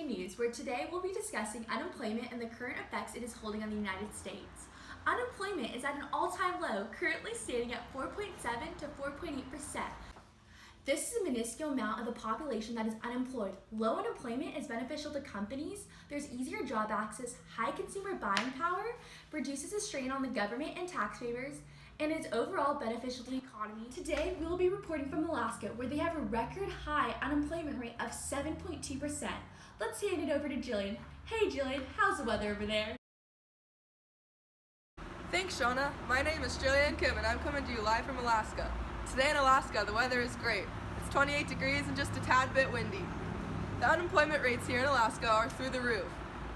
News, where today we'll be discussing unemployment and the current effects it is holding on the United States. Unemployment is at an all-time low, currently standing at 4.7 to 4.8%. This is a minuscule amount of the population that is unemployed. Low unemployment is beneficial to companies, there's easier job access, high consumer buying power, reduces the strain on the government and taxpayers, and is overall beneficial to the economy. Today, we will be reporting from Alaska, where they have a record high unemployment rate of 7.2%. Let's hand it over to Jillian. Hey Jillian, how's the weather over there? Thanks, Shauna. My name is Jillian Kim, and I'm coming to you live from Alaska. Today in Alaska, the weather is great. It's 28 degrees and just a tad bit windy. The unemployment rates here in Alaska are through the roof.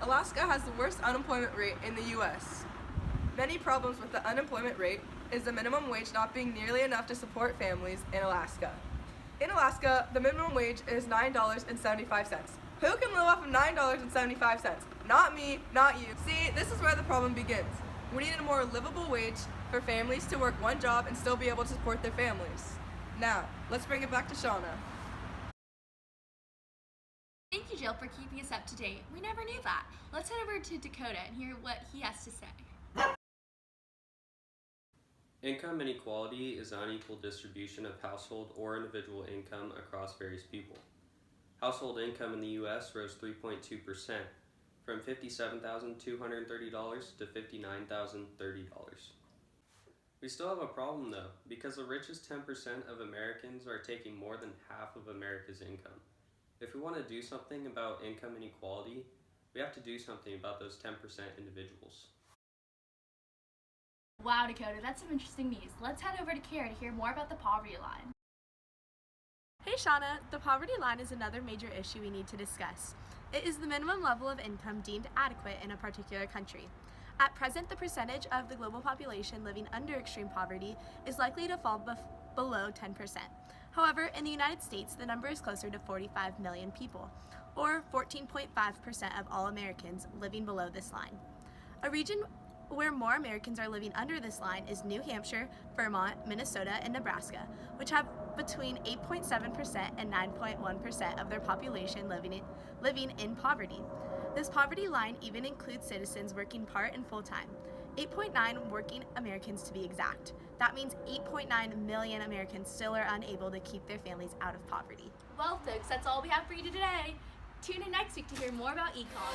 Alaska has the worst unemployment rate in the U.S. Many problems with the unemployment rate is the minimum wage not being nearly enough to support families in Alaska. In Alaska, the minimum wage is $9.75. Who can live off of $9.75? Not me, not you. See, this is where the problem begins. We need a more livable wage for families to work one job and still be able to support their families. Now, let's bring it back to Shauna. Thank you, Jill, for keeping us up to date. We never knew that. Let's head over to Dakota and hear what he has to say. Income inequality is an unequal distribution of household or individual income across various people. Household income in the U.S. rose 3.2%, from $57,230 to $59,030. We still have a problem though, because the richest 10% of Americans are taking more than half of America's income. If we want to do something about income inequality, we have to do something about those 10% individuals. Wow, Dakota, that's some interesting news. Let's head over to Kara to hear more about the poverty line. Hey Shauna, the poverty line is another major issue we need to discuss. It is the minimum level of income deemed adequate in a particular country. At present, the percentage of the global population living under extreme poverty is likely to fall below 10%. However, in the United States, the number is closer to 45 million people, or 14.5% of all Americans living below this line. A region where more Americans are living under this line is New Hampshire, Vermont, Minnesota, and Nebraska, which have between 8.7% and 9.1% of their population living in poverty. This poverty line even includes citizens working part and full-time. 8.9 working Americans to be exact. That means 8.9 million Americans still are unable to keep their families out of poverty. Well, folks, that's all we have for you today. Tune in next week to hear more about Econ.